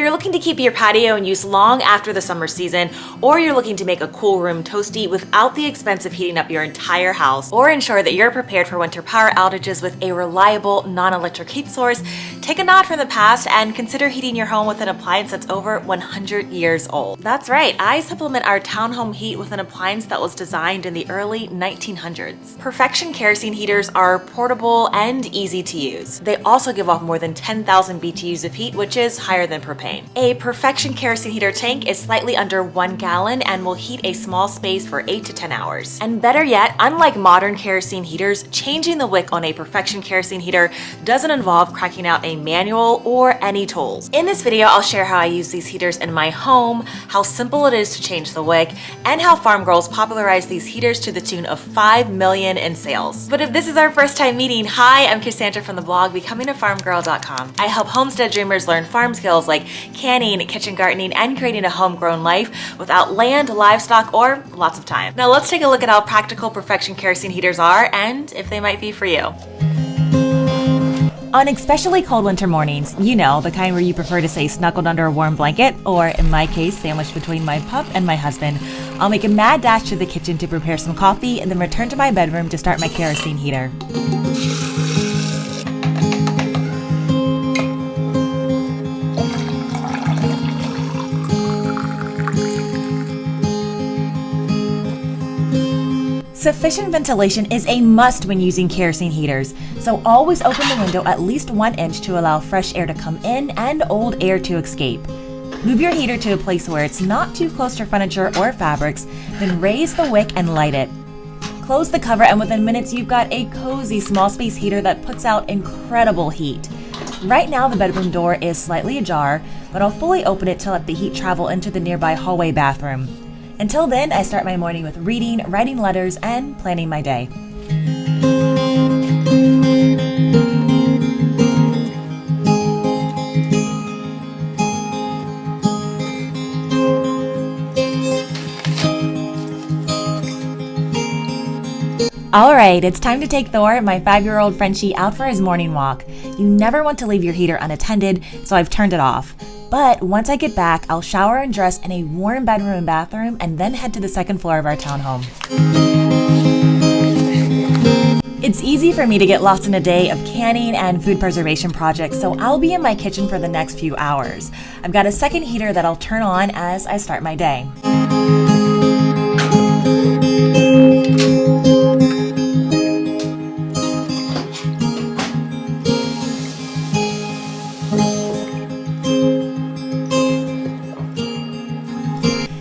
you're looking to keep your patio in use long after the summer season, or you're looking to make a cool room toasty without the expense of heating up your entire house, or ensure that you're prepared for winter power outages with a reliable non-electric heat source, take a nod from the past and consider heating your home with an appliance that's over 100 years old. That's right, I supplement our townhome heat with an appliance that was designed in the early 1900s. Perfection kerosene heaters are portable and easy to use. They also give off more than 10,000 BTUs of heat, which is higher than propane. A Perfection kerosene heater tank is slightly under 1 gallon and will heat a small space for 8 to 10 hours. And better yet, unlike modern kerosene heaters, changing the wick on a Perfection kerosene heater doesn't involve cracking out a manual or any tools. In this video, I'll share how I use these heaters in my home, how simple it is to change the wick, and how farm girls popularized these heaters to the tune of 5 million in sales. But if this is our first time meeting, hi, I'm Cassandra from the blog BecomingAFarmGirl.com. I help homestead dreamers learn farm skills like canning, kitchen gardening, and creating a homegrown life without land, livestock, or lots of time. Now let's take a look at how practical Perfection kerosene heaters are and if they might be for you. On especially cold winter mornings, you know, the kind where you prefer to stay snuggled under a warm blanket, or in my case, sandwiched between my pup and my husband, I'll make a mad dash to the kitchen to prepare some coffee and then return to my bedroom to start my kerosene heater. Sufficient ventilation is a must when using kerosene heaters, so always open the window at least 1 inch to allow fresh air to come in and old air to escape. Move your heater to a place where it's not too close to furniture or fabrics, then raise the wick and light it. Close the cover and within minutes you've got a cozy small space heater that puts out incredible heat. Right now the bedroom door is slightly ajar, but I'll fully open it to let the heat travel into the nearby hallway bathroom. Until then, I start my morning with reading, writing letters, and planning my day. Alright, it's time to take Thor, my 5-year-old Frenchie, out for his morning walk. You never want to leave your heater unattended, so I've turned it off. But once I get back, I'll shower and dress in a warm bedroom and bathroom and then head to the second floor of our townhome. It's easy for me to get lost in a day of canning and food preservation projects, so I'll be in my kitchen for the next few hours. I've got a second heater that I'll turn on as I start my day.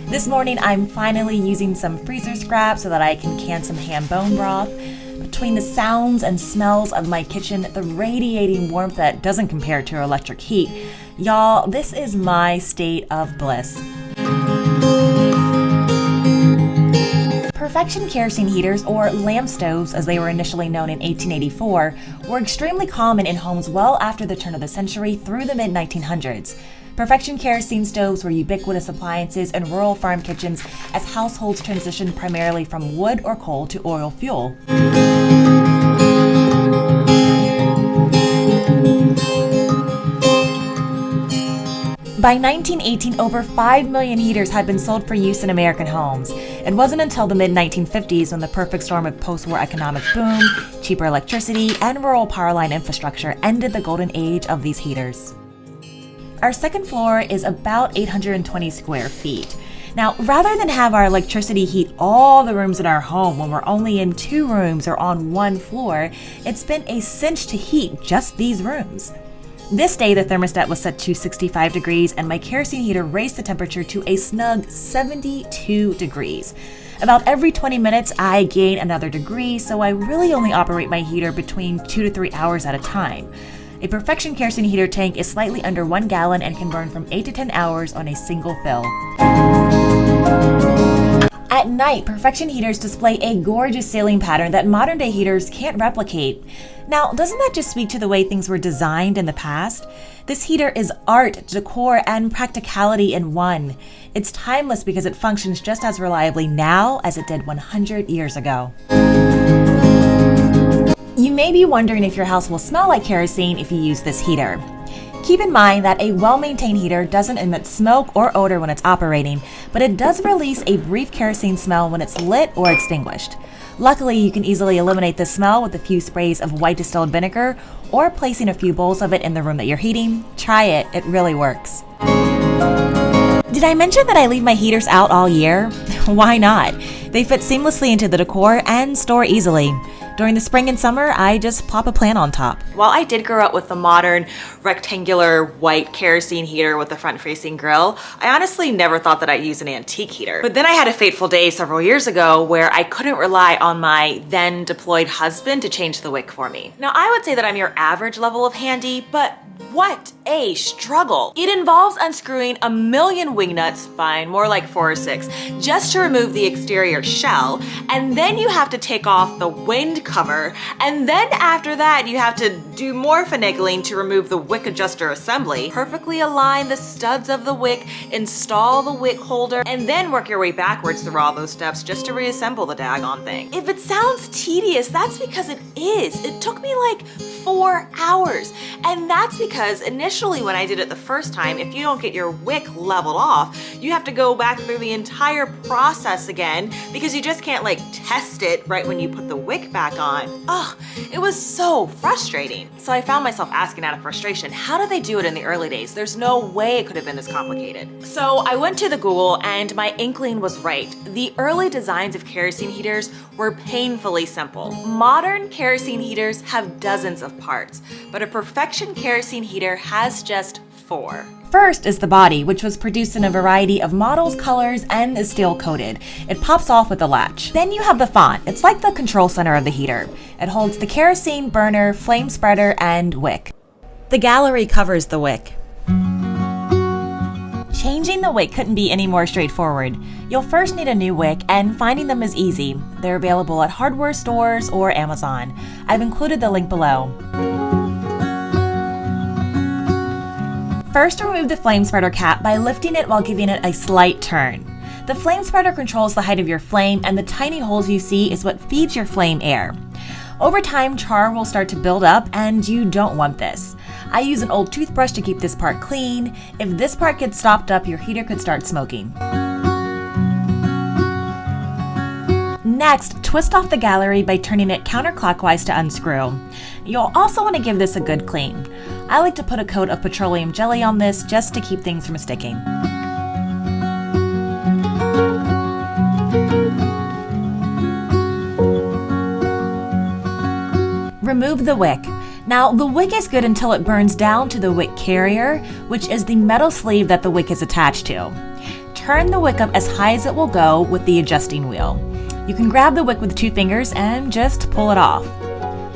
This morning, I'm finally using some freezer scrap so that I can can some ham bone broth. Between the sounds and smells of my kitchen, the radiating warmth that doesn't compare to electric heat, y'all, this is my state of bliss. Perfection kerosene heaters, or lamp stoves as they were initially known in 1884, were extremely common in homes well after the turn of the century through the mid-1900s. Perfection kerosene stoves were ubiquitous appliances in rural farm kitchens as households transitioned primarily from wood or coal to oil fuel. By 1918, over 5 million heaters had been sold for use in American homes. It wasn't until the mid-1950s when the perfect storm of post-war economic boom, cheaper electricity, and rural power line infrastructure ended the golden age of these heaters. Our second floor is about 820 square feet. Now, rather than have our electricity heat all the rooms in our home when we're only in 2 rooms or on 1 floor, it's been a cinch to heat just these rooms. This day, the thermostat was set to 65 degrees and my kerosene heater raised the temperature to a snug 72 degrees. About every 20 minutes, I gain another degree, so I really only operate my heater between 2 to 3 hours at a time. A Perfection kerosene heater tank is slightly under 1 gallon and can burn from 8 to 10 hours on a single fill. At night, Perfection heaters display a gorgeous ceiling pattern that modern-day heaters can't replicate. Now, doesn't that just speak to the way things were designed in the past? This heater is art, decor, and practicality in one. It's timeless because it functions just as reliably now as it did 100 years ago. You may be wondering if your house will smell like kerosene if you use this heater. Keep in mind that a well-maintained heater doesn't emit smoke or odor when it's operating, but it does release a brief kerosene smell when it's lit or extinguished. Luckily, you can easily eliminate the smell with a few sprays of white distilled vinegar or placing a few bowls of it in the room that you're heating. Try it, it really works. Did I mention that I leave my heaters out all year? Why not? They fit seamlessly into the decor and store easily. During the spring and summer, I just plop a plant on top. While I did grow up with the modern rectangular white kerosene heater with the front-facing grill, I honestly never thought that I'd use an antique heater. But then I had a fateful day several years ago where I couldn't rely on my then deployed husband to change the wick for me. Now, I would say that I'm your average level of handy, but what a struggle. It involves unscrewing a million wing nuts, fine, more like 4 or 6, just to remove the exterior shell, and then you have to take off the wind cover, and then after that you have to do more finagling to remove the wick adjuster assembly, perfectly align the studs of the wick, install the wick holder, and then work your way backwards through all those steps just to reassemble the daggone thing. If it sounds tedious, that's because it is. It took me like 4 hours, and that's because initially when I did it the first time, if you don't get your wick leveled off, you have to go back through the entire process again because you just can't like test it right when you put the wick back on. Ugh, it was so frustrating. So I found myself asking out of frustration, how did they do it in the early days? There's no way it could have been this complicated. So I went to the Google and my inkling was right. The early designs of kerosene heaters were painfully simple. Modern kerosene heaters have dozens of parts, but a Perfection Kerosene heater has just 4. First is the body, which was produced in a variety of models, colors, and is steel coated. It pops off with a latch. Then you have the font. It's like the control center of the heater. It holds the kerosene, burner, flame spreader, and wick. The gallery covers the wick. Changing the wick couldn't be any more straightforward. You'll first need a new wick, and finding them is easy. They're available at hardware stores or Amazon. I've included the link below. First, remove the flame spreader cap by lifting it while giving it a slight turn. The flame spreader controls the height of your flame, and the tiny holes you see is what feeds your flame air. Over time, char will start to build up, and you don't want this. I use an old toothbrush to keep this part clean. If this part gets stopped up, your heater could start smoking. Next, twist off the gallery by turning it counterclockwise to unscrew. You'll also want to give this a good clean. I like to put a coat of petroleum jelly on this just to keep things from sticking. Remove the wick. Now, the wick is good until it burns down to the wick carrier, which is the metal sleeve that the wick is attached to. Turn the wick up as high as it will go with the adjusting wheel. You can grab the wick with 2 fingers and just pull it off.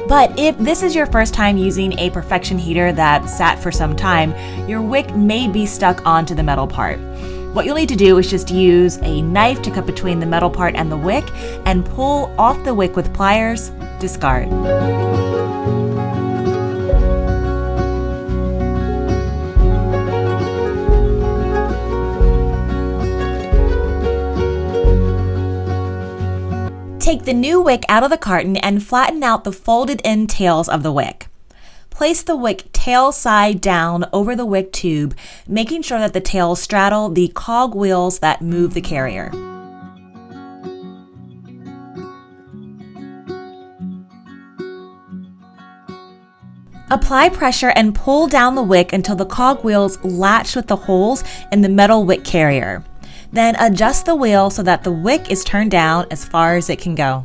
But if this is your first time using a Perfection heater that sat for some time, your wick may be stuck onto the metal part. What you'll need to do is just use a knife to cut between the metal part and the wick and pull off the wick with pliers. Discard. Take the new wick out of the carton and flatten out the folded in tails of the wick. Place the wick tail side down over the wick tube, making sure that the tails straddle the cog wheels that move the carrier. Apply pressure and pull down the wick until the cog wheels latch with the holes in the metal wick carrier. Then adjust the wheel so that the wick is turned down as far as it can go.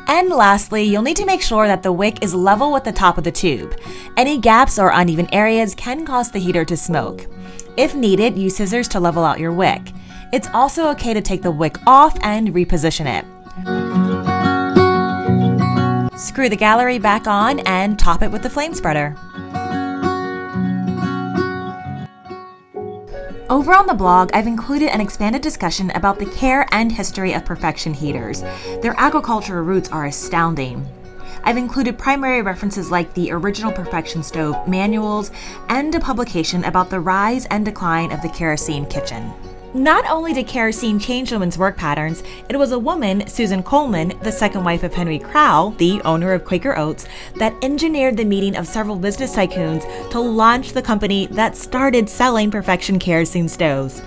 And lastly, you'll need to make sure that the wick is level with the top of the tube. Any gaps or uneven areas can cause the heater to smoke. If needed, use scissors to level out your wick. It's also okay to take the wick off and reposition it. Screw the gallery back on and top it with the flame spreader. Over on the blog, I've included an expanded discussion about the care and history of Perfection heaters. Their agricultural roots are astounding. I've included primary references like the original Perfection stove manuals and a publication about the rise and decline of the kerosene kitchen. Not only did kerosene change women's work patterns, it was a woman, Susan Coleman, the second wife of Henry Crowell, the owner of Quaker Oats, that engineered the meeting of several business tycoons to launch the company that started selling Perfection kerosene stoves.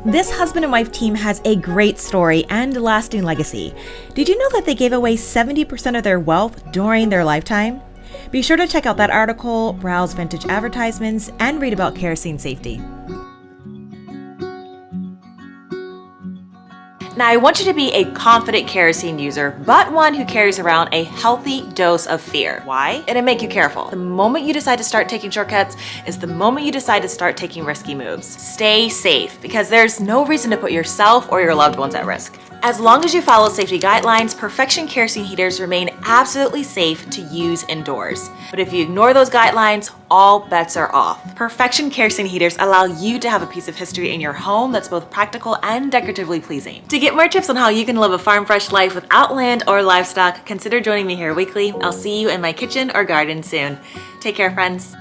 This husband and wife team has a great story and lasting legacy. Did you know that they gave away 70% of their wealth during their lifetime? Be sure to check out that article, browse vintage advertisements, and read about kerosene safety. Now, I want you to be a confident kerosene user, but one who carries around a healthy dose of fear. Why? It'll make you careful. The moment you decide to start taking shortcuts is the moment you decide to start taking risky moves. Stay safe, because there's no reason to put yourself or your loved ones at risk. As long as you follow safety guidelines, Perfection kerosene heaters remain absolutely safe to use indoors. But if you ignore those guidelines, all bets are off. Perfection kerosene heaters allow you to have a piece of history in your home that's both practical and decoratively pleasing. To get more tips on how you can live a farm-fresh life without land or livestock, consider joining me here weekly. I'll see you in my kitchen or garden soon. Take care, friends.